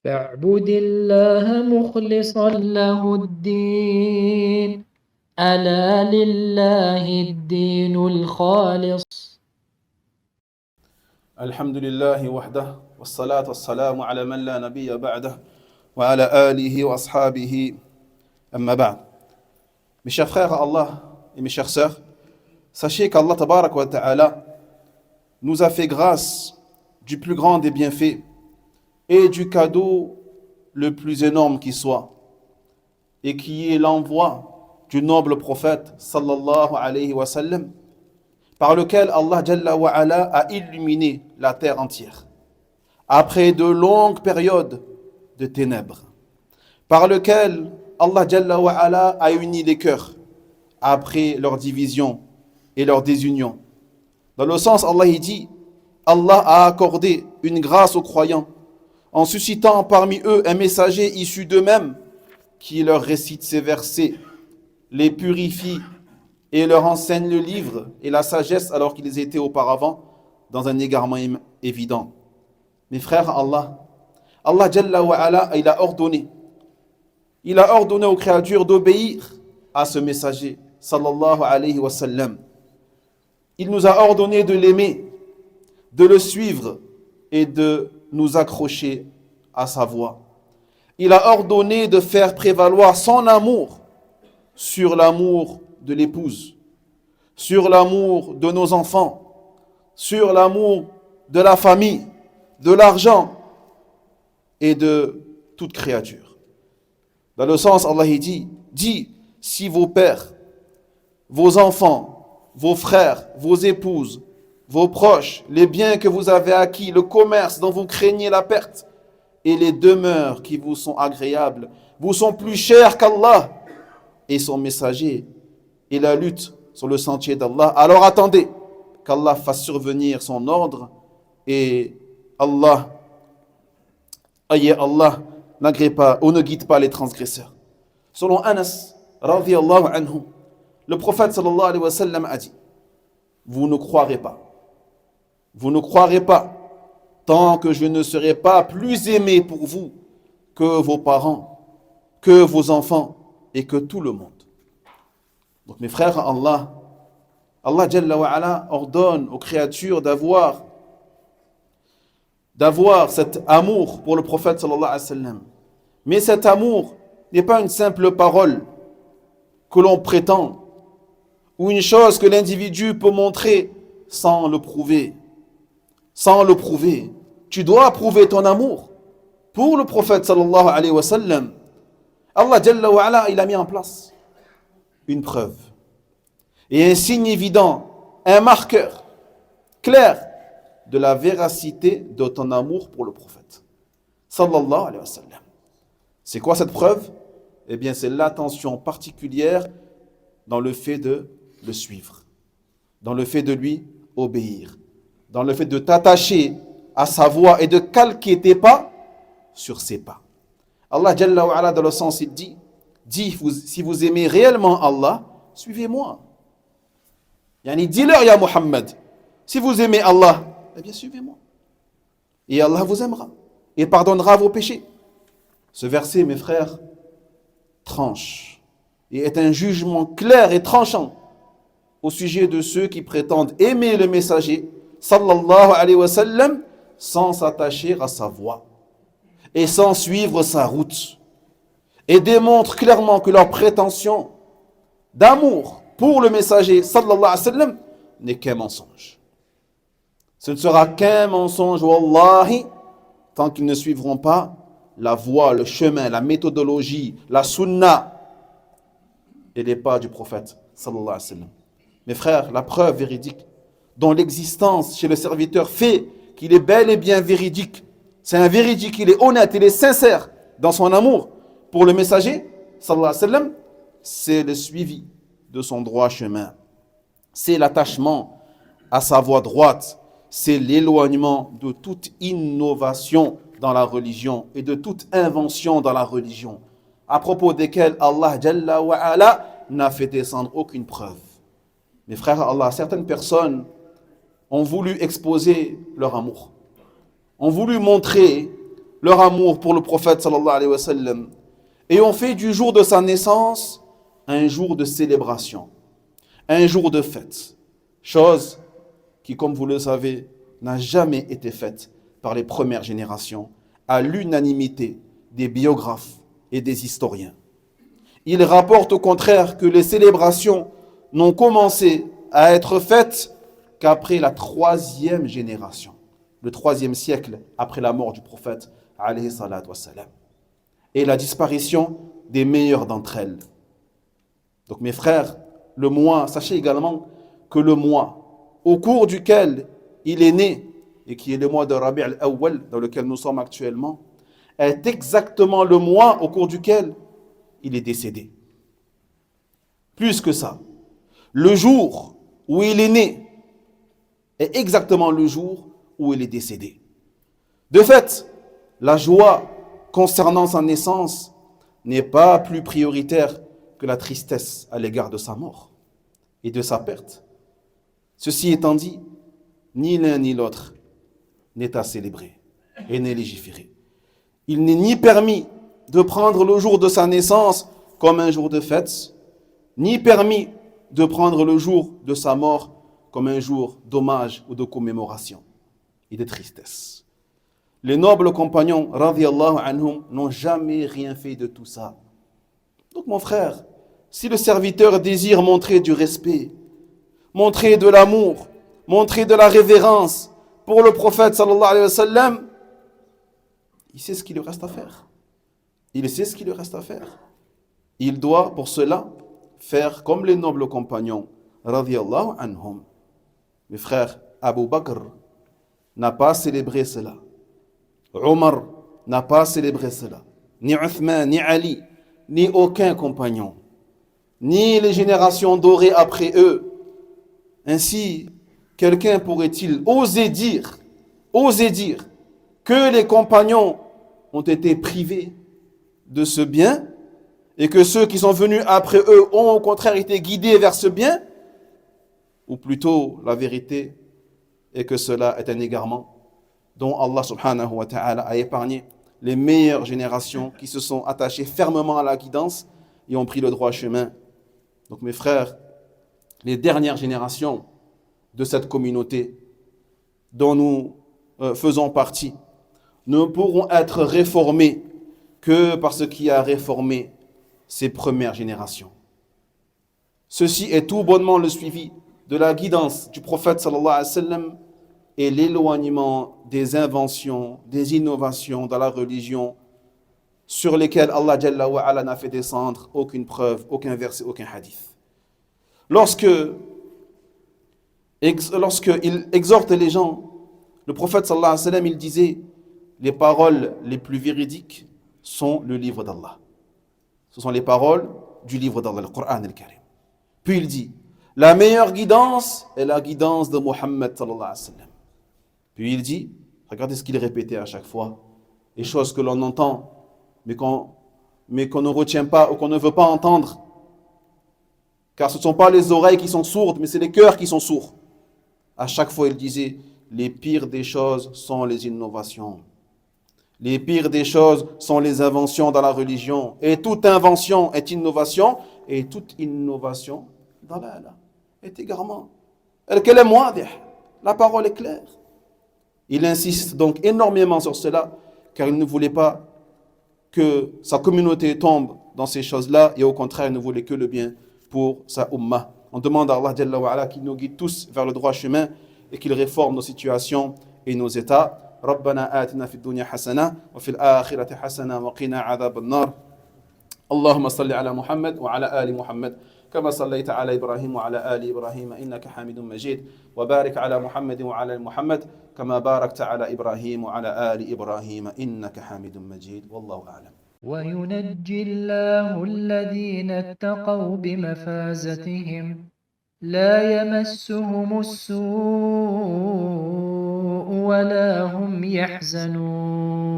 فاعبد الله مخلصا له الدين ألا لله الدين الخالص. الحمد لله وحده والصلاة والسلام على من لا نبي بعده وعلى آله وأصحابه أما بعد. Mes chers frères à Allah et mes chères sœurs, sachez qu'Allah Tabarak wa Ta'ala nous a fait grâce du plus grand des bienfaits et du cadeau le plus énorme qui soit, et qui est l'envoi du noble prophète sallallahu alayhi wa sallam, par lequel Allah Jalla wa Ala a illuminé la terre entière après de longues périodes de ténèbres, par lequel Allah Jalla wa Ala a uni les cœurs après leur division et leur désunion. Dans le sens, Allah y dit, Allah a accordé une grâce aux croyants en suscitant parmi eux un messager issu d'eux-mêmes qui leur récite ces versets, les purifie et leur enseigne le livre et la sagesse alors qu'ils étaient auparavant dans un égarement évident. Mes frères, Allah Jalla wa Ala, il a ordonné aux créatures d'obéir à ce messager, sallallahu alayhi wa sallam. Il nous a ordonné de l'aimer, de le suivre et de nous accrocher à sa voie. Il a ordonné de faire prévaloir son amour sur l'amour de l'épouse, sur l'amour de nos enfants, sur l'amour de la famille, de l'argent et de toute créature. Dans le sens, Allah dit, si vos pères, vos enfants, vos frères, vos épouses, vos proches, les biens que vous avez acquis, le commerce dont vous craignez la perte et les demeures qui vous sont agréables, vous sont plus chers qu'Allah et son messager et la lutte sur le sentier d'Allah, alors attendez qu'Allah fasse survenir son ordre et Allah n'agrée pas ou ne guide pas les transgresseurs. Selon Anas, radiyallahu anhu, le prophète sallallahu alayhi wa sallam a dit, vous ne croirez pas tant que je ne serai pas plus aimé pour vous que vos parents, que vos enfants et que tout le monde. Donc mes frères, Allah Jalla wa Ala ordonne aux créatures d'avoir cet amour pour le prophète sallallahu alayhi wa sallam. Mais cet amour n'est pas une simple parole que l'on prétend ou une chose que l'individu peut montrer sans le prouver. Tu dois prouver ton amour pour le prophète sallallahu alayhi wa sallam. Allah Jalla wa Ala, il a mis en place une preuve et un signe évident, un marqueur clair de la véracité de ton amour pour le prophète sallallahu alayhi wa sallam. C'est quoi cette preuve? Eh bien, c'est l'attention particulière dans le fait de le suivre, dans le fait de lui obéir, dans le fait de t'attacher à sa voie et de calquer tes pas sur ses pas. Allah Jalla wa Ala, dans le sens, il dit, si vous aimez réellement Allah, suivez-moi. Dis-leur, ya Muhammad, si vous aimez Allah, eh bien suivez-moi. Et Allah vous aimera et pardonnera vos péchés. Ce verset, mes frères, tranche et est un jugement clair et tranchant au sujet de ceux qui prétendent aimer le messager sallallahu alayhi wa sallam sans s'attacher à sa voie et sans suivre sa route, et démontrent clairement que leur prétention d'amour pour le messager sallallahu alayhi wa sallam n'est qu'un mensonge. Ce ne sera qu'un mensonge, wallahi, tant qu'ils ne suivront pas la voie, le chemin, la méthodologie, la sunna et les pas du prophète sallallahu alayhi wa sallam. Mes frères, la preuve véridique dont l'existence chez le serviteur fait qu'il est bel et bien véridique, c'est un véridique, il est honnête, il est sincère dans son amour pour le messager sallallahu alayhi wa sallam, c'est le suivi de son droit chemin, c'est l'attachement à sa voie droite, c'est l'éloignement de toute innovation dans la religion et de toute invention dans la religion, à propos desquelles Allah Jalla wa Ala n'a fait descendre aucune preuve. Mes frères, Allah, certaines personnes ont voulu exposer leur amour, ont voulu montrer leur amour pour le prophète sallallahu alayhi wa sallam et ont fait du jour de sa naissance un jour de célébration, un jour de fête. Chose qui, comme vous le savez, n'a jamais été faite par les premières générations, à l'unanimité des biographes et des historiens. Ils rapportent au contraire que les célébrations n'ont commencé à être faites qu'après la 3e génération, le 3e siècle après la mort du prophète, alayhi salatu wassalam, et la disparition des meilleures d'entre elles. Donc mes frères, le mois, sachez également que le mois au cours duquel il est né, et qui est le mois de Rabi' al-Awwal, dans lequel nous sommes actuellement, est exactement le mois au cours duquel il est décédé. Plus que ça, le jour où il est né est exactement le jour où il est décédé. De fait, la joie concernant sa naissance n'est pas plus prioritaire que la tristesse à l'égard de sa mort et de sa perte. Ceci étant dit, ni l'un ni l'autre n'est à célébrer et n'est légiféré. Il n'est ni permis de prendre le jour de sa naissance comme un jour de fête, ni permis de prendre le jour de sa mort comme un jour d'hommage ou de commémoration et de tristesse. Les nobles compagnons, radiyallahu anhum, n'ont jamais rien fait de tout ça. Donc mon frère, si le serviteur désire montrer du respect, montrer de l'amour, montrer de la révérence pour le prophète sallallahu alayhi wa sallam, il sait ce qu'il lui reste à faire. Il sait ce qu'il lui reste à faire. Il doit pour cela faire comme les nobles compagnons, radiyallahu anhum. Mes frères, Abu Bakr n'a pas célébré cela. Omar n'a pas célébré cela. Ni Uthman, ni Ali, ni aucun compagnon, ni les générations dorées après eux. Ainsi, quelqu'un pourrait-il oser dire que les compagnons ont été privés de ce bien et que ceux qui sont venus après eux ont au contraire été guidés vers ce bien? Ou plutôt, la vérité est que cela est un égarement dont Allah subhanahu wa ta'ala a épargné les meilleures générations qui se sont attachées fermement à la guidance et ont pris le droit chemin. Donc mes frères, les dernières générations de cette communauté dont nous faisons partie ne pourront être réformées que par ce qui a réformé ces premières générations. Ceci est tout bonnement le suivi de la guidance du prophète sallallahu alayhi wa sallam et l'éloignement des inventions, des innovations dans la religion sur lesquelles Allah Jalla wa Ala n'a fait descendre aucune preuve, aucun verset, aucun hadith. Lorsqu'il exhorte les gens, le prophète sallallahu alayhi wa sallam, il disait les paroles les plus véridiques sont le livre d'Allah. Ce sont les paroles du livre d'Allah, le Coran al-Karim. Puis il dit la meilleure guidance est la guidance de Muhammad sallallahu alayhi wa sallam. Puis il dit, regardez ce qu'il répétait à chaque fois, les choses que l'on entend, mais qu'on ne retient pas ou qu'on ne veut pas entendre. Car ce ne sont pas les oreilles qui sont sourdes, mais c'est les cœurs qui sont sourds. À chaque fois, il disait, les pires des choses sont les innovations. Les pires des choses sont les inventions dans la religion. Et toute invention est innovation, et toute innovation, dalala, est égarement. La parole est claire. Il insiste donc énormément sur cela, car il ne voulait pas que sa communauté tombe dans ces choses-là, et au contraire, il ne voulait que le bien pour sa ummah. On demande à Allah Jalla wa Ala qu'il nous guide tous vers le droit chemin et qu'il réforme nos situations et nos états. ربنا آتنا في الدنيا حسنة وفي الآخرة حسنة وقنا عذاب النار. اللهم صل على محمد وعلى آل محمد كما صليت على إبراهيم وعلى آل إبراهيم إنك حميد مجيد وبارك على محمد وعلى محمد كما باركت على إبراهيم وعلى آل إبراهيم إنك حميد مجيد والله أعلم. وينجي الله الذين اتقوا بمفازتهم لا يمسهم السوء ولا هم يحزنون.